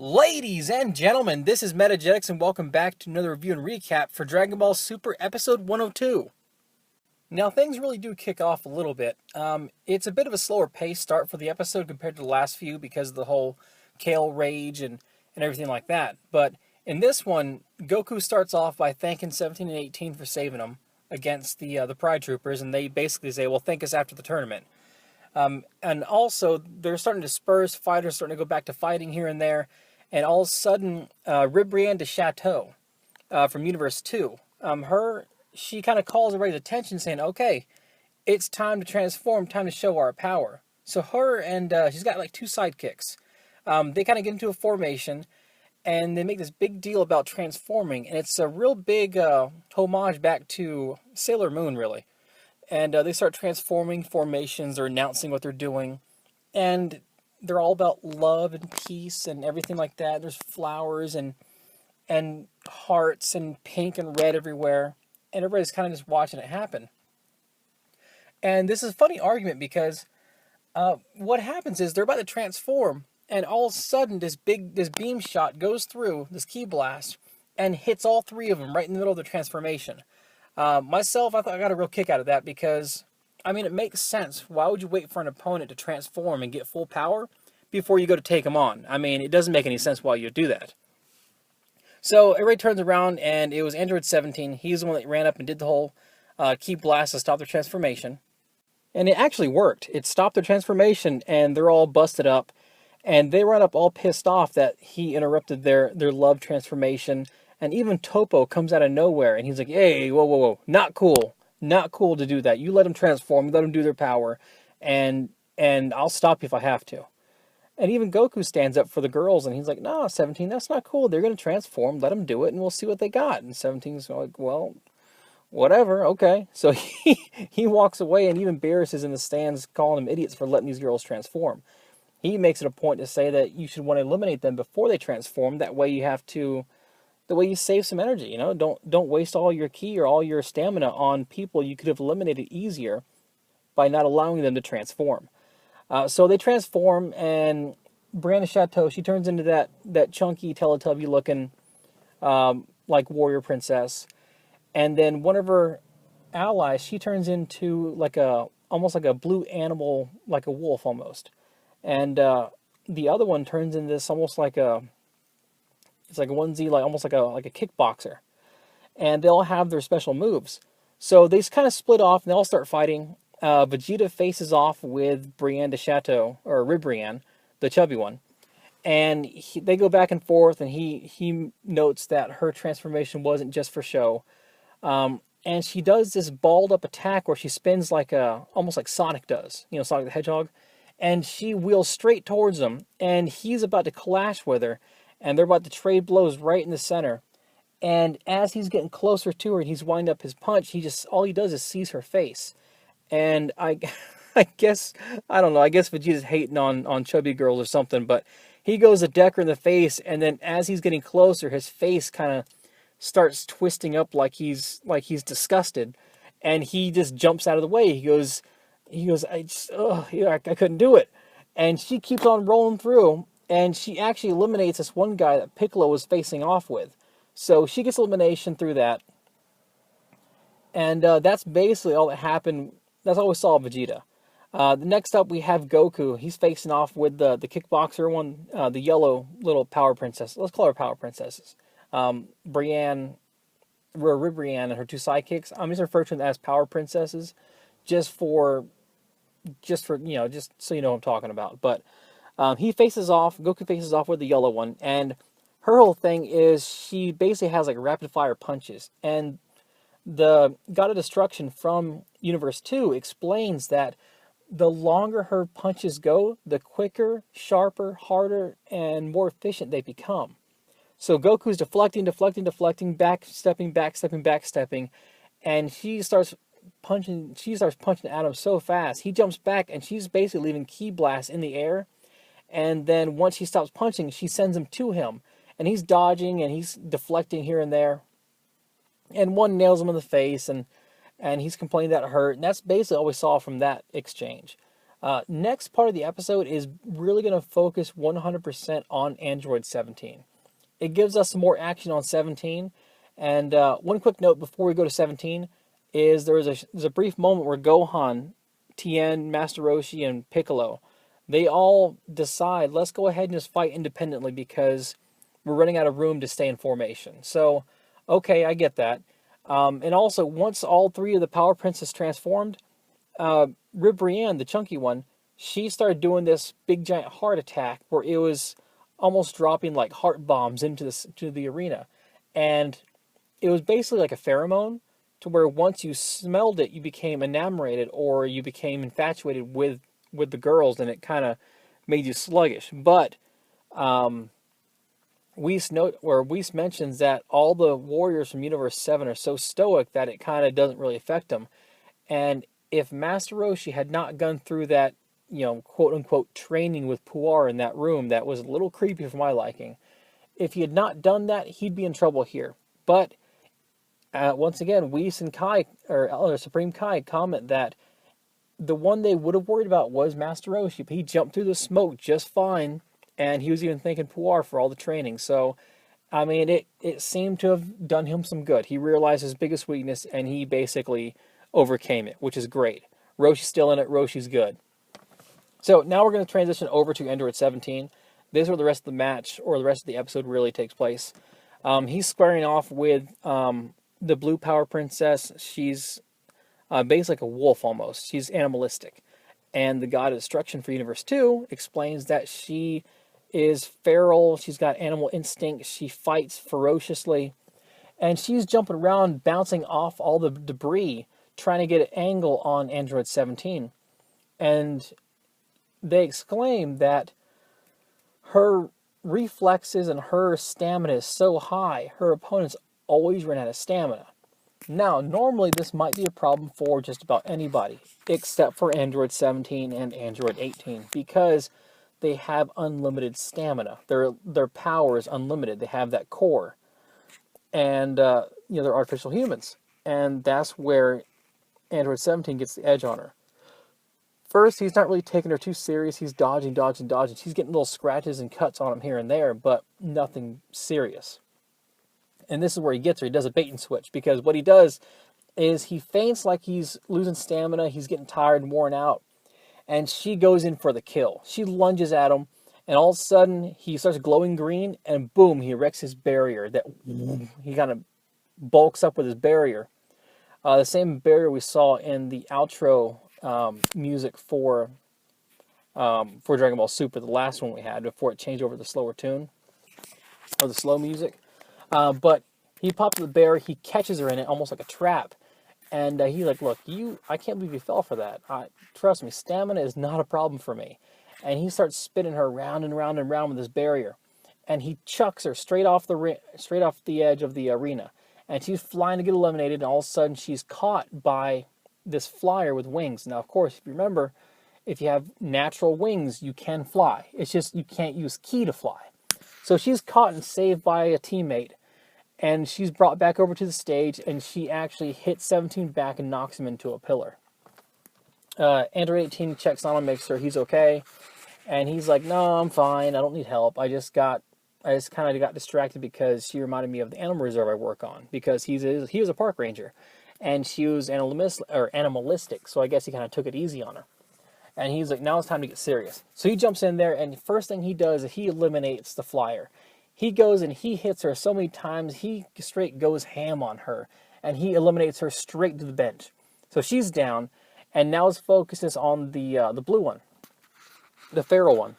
Ladies and gentlemen, this is Jettix, and welcome back to another review and recap for Dragon Ball Super Episode 102. Now, things really do kick off a little bit. It's a bit of a slower pace start for the episode compared to the last few because of the whole Kale rage and everything like that. But in this one, Goku starts off by thanking 17 and 18 for saving him against the Pride Troopers, and they basically say, well, thank us after the tournament. And also, they're starting to disperse, fighters starting to go back to fighting here and there. And all of a sudden, Ribrianne de Chateau from Universe 2, she kind of calls everybody's attention saying, okay, it's time to transform, time to show our power. So her and she's got like two sidekicks. They kind of get into a formation, and they make this big deal about transforming. And it's a real big homage back to Sailor Moon, really. And they start transforming formations, they're announcing what they're doing. And they're all about love and peace and everything like that. There's flowers and hearts and pink and red everywhere. And everybody's kind of just watching it happen. And this is a funny argument because what happens is they're about to transform, and all of a sudden this beam shot goes through, this ki blast, and hits all three of them right in the middle of the transformation. Myself, I got a real kick out of that because, I mean, it makes sense. Why would you wait for an opponent to transform and get full power before you go to take them on? I mean, it doesn't make any sense why you do that. So everybody turns around, and it was Android 17. He's the one that ran up and did the whole ki blast to stop their transformation. And it actually worked. It stopped their transformation, and they're all busted up. And they run up all pissed off that he interrupted their love transformation. And even Topo comes out of nowhere, and he's like, hey, whoa, whoa, whoa, not cool. Not cool to do that. You let them transform, let them do their power, and I'll stop you if I have to. And even Goku stands up for the girls, and he's like, no, 17, that's not cool. They're going to transform, let them do it, and we'll see what they got. And 17's like, well, whatever, okay. So he walks away, and even Beerus is in the stands calling them idiots for letting these girls transform. He makes it a point to say that you should want to eliminate them before they transform. That way you save some energy, you know? Don't waste all your ki or all your stamina on people you could have eliminated easier by not allowing them to transform. So they transform, and Brienne de Chateau, she turns into that chunky Teletubby-looking like warrior princess. And then one of her allies, she turns into almost like a blue animal, like a wolf almost. And the other one turns into this almost like it's like a onesie, almost like a kickboxer. And they all have their special moves. So they kind of split off, and they all start fighting. Vegeta faces off with Brienne de Chateau, or Ribrianne, the chubby one. And they go back and forth, and he notes that her transformation wasn't just for show. And she does this balled up attack where she spins almost like Sonic does, Sonic the Hedgehog. And she wheels straight towards him, and he's about to clash with her. And they're about to trade blows right in the center. And as he's getting closer to her, and he's winding up his punch, all he does is sees her face. And I guess, I don't know, I guess Vegeta's hating on chubby girls or something, but he goes to deck her in the face, and then as he's getting closer, his face kind of starts twisting up like he's disgusted, and he just jumps out of the way. He goes, I couldn't do it. And she keeps on rolling through, and she actually eliminates this one guy that Piccolo was facing off with. So she gets elimination through that. And that's basically all that happened. That's all we saw of Vegeta. Next up, we have Goku. He's facing off with the kickboxer one, the yellow little power princess. Let's call her power princesses. Ribrianne and her two sidekicks. I'm just referring to them as power princesses, just so you know what I'm talking about. But Goku faces off with the yellow one, and her whole thing is she basically has rapid fire punches. And the God of Destruction from Universe 2 explains that the longer her punches go, the quicker, sharper, harder, and more efficient they become. So Goku's deflecting, backstepping, and she starts punching at him so fast. He jumps back, and she's basically leaving ki blasts in the air. And then once he stops punching, she sends him to him. And he's dodging, and he's deflecting here and there. And one nails him in the face, and he's complaining that it hurt. And that's basically all we saw from that exchange. Next part of the episode is really going to focus 100% on Android 17. It gives us some more action on 17. And one quick note before we go to 17 is there's a brief moment where Gohan, Tien, Master Roshi, and Piccolo, they all decide, let's go ahead and just fight independently because we're running out of room to stay in formation. So, okay, I get that. And also, once all three of the Power Princess transformed, Ribrianne, the chunky one, she started doing this big giant heart attack where it was almost dropping like heart bombs to the arena. And it was basically like a pheromone to where once you smelled it, you became enamored or you became infatuated with the girls, and it kind of made you sluggish. But Whis mentions that all the warriors from Universe 7 are so stoic that it kind of doesn't really affect them. And if Master Roshi had not gone through that, quote unquote training with Puar in that room, that was a little creepy for my liking. If he had not done that, he'd be in trouble here. But once again, Whis and Kai, or Supreme Kai, comment that the one they would have worried about was Master Roshi, but he jumped through the smoke just fine, and he was even thanking Puar for all the training. So, I mean, it seemed to have done him some good. He realized his biggest weakness, and he basically overcame it, which is great. Roshi's still in it. Roshi's good. So now we're going to transition over to Android 17. This is where the rest of the match, or the rest of the episode, really takes place. He's squaring off with the Blue Power Princess. She's basically like a wolf almost. She's animalistic. And the God of Destruction for Universe 2 explains that she is feral. She's got animal instinct. She fights ferociously. And she's jumping around, bouncing off all the debris, trying to get an angle on Android 17. And they exclaim that her reflexes and her stamina is so high, her opponents always run out of stamina. Now, normally this might be a problem for just about anybody, except for Android 17 and Android 18, because they have unlimited stamina. Their power is unlimited. They have that core. And, they're artificial humans. And that's where Android 17 gets the edge on her. First, he's not really taking her too serious. He's dodging. She's getting little scratches and cuts on him here and there, but nothing serious. And this is where he gets her. He does a bait and switch, because what he does is he feints like he's losing stamina. He's getting tired and worn out. And she goes in for the kill. She lunges at him, and all of a sudden, he starts glowing green, and boom, he wrecks his barrier. He kind of bulks up with his barrier. The same barrier we saw in the outro music for Dragon Ball Super, the last one we had, before it changed over to the slower tune, or the slow music. But he pops the bear, he catches her in it, almost like a trap. And he's like, look, I can't believe you fell for that. Trust me, stamina is not a problem for me. And he starts spinning her round and round and round with his barrier. And he chucks her straight off the edge of the arena. And she's flying to get eliminated, and all of a sudden she's caught by this flyer with wings. Now, of course, if you remember, if you have natural wings, you can fly. It's just you can't use ki to fly. So she's caught and saved by a teammate. And she's brought back over to the stage, and she actually hits 17 back and knocks him into a pillar. Android 18 checks on him, makes sure he's okay. And he's like, no, I'm fine. I don't need help. I just kind of got distracted because she reminded me of the animal reserve I work on. Because he was a park ranger. And she was animalistic, so I guess he kind of took it easy on her. And he's like, now it's time to get serious. So he jumps in there, and the first thing he does is he eliminates the flyer. He goes and he hits her so many times, he straight goes ham on her. And he eliminates her straight to the bench. So she's down, and now his focus is on the blue one, the feral one.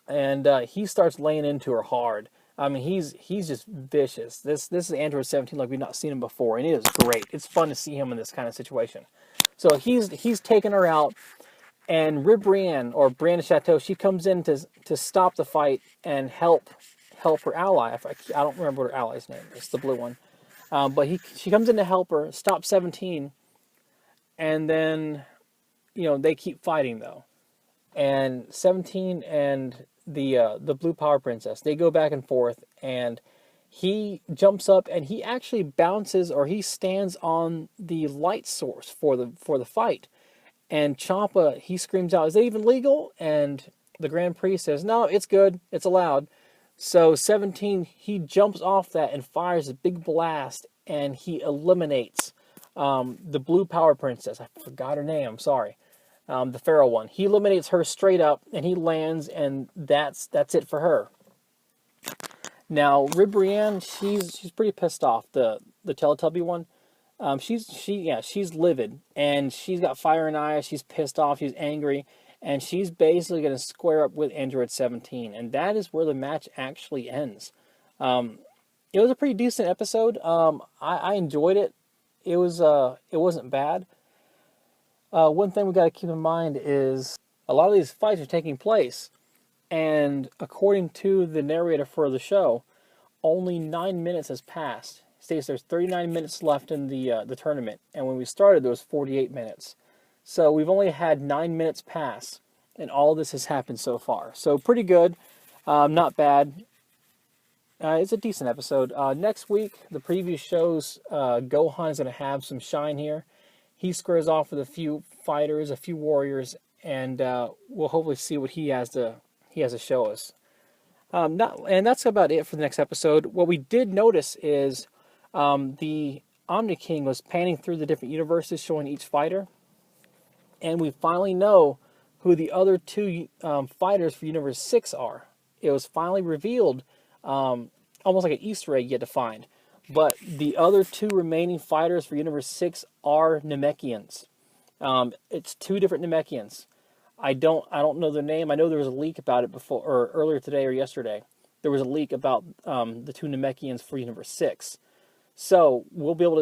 And he starts laying into her hard. I mean, he's just vicious. This is Android 17 like we've not seen him before, and it is great. It's fun to see him in this kind of situation. So he's taking her out, and Ribrianne, or Brianna Chateau, she comes in to stop the fight and help her ally. I don't remember what her ally's name is, the blue one. But she comes in to help her, stop 17, and then, they keep fighting, though. And 17 and the Blue Power Princess, they go back and forth, and he jumps up, and he actually bounces, or he stands on the light source for the fight. And Champa, he screams out, "Is it even legal?" And the Grand Priest says, "No, it's good. It's allowed." So 17, he jumps off that and fires a big blast, and he eliminates the Blue Power Princess. I forgot her name. I'm sorry. The Pharaoh one. He eliminates her straight up, and he lands, and that's it for her. Now, Ribrianne, she's pretty pissed off. The Teletubby one. She's livid, and she's got fire in her eyes. She's pissed off. She's angry, and she's basically going to square up with Android 17, and that is where the match actually ends. It was a pretty decent episode. I enjoyed it. It wasn't bad. One thing we got to keep in mind is a lot of these fights are taking place, and according to the narrator for the show, only 9 minutes has passed. It states there's 39 minutes left in the tournament, and when we started there was 48 minutes. So we've only had 9 minutes pass, and all this has happened so far. So pretty good, not bad. It's a decent episode. Next week, the preview shows Gohan is going to have some shine here. He squares off with a few fighters, a few warriors, and we'll hopefully see what he has to show us. And that's about it for the next episode. What we did notice is the Omni King was panning through the different universes, showing each fighter, and we finally know who the other two fighters for Universe 6 are. It was finally revealed, almost like an Easter egg you had to find. But the other two remaining fighters for Universe 6 are Namekians. It's two different Namekians. I don't know their name. I know there was a leak about it before, or earlier today or yesterday. There was a leak about the two Namekians for Universe 6. So we'll be able to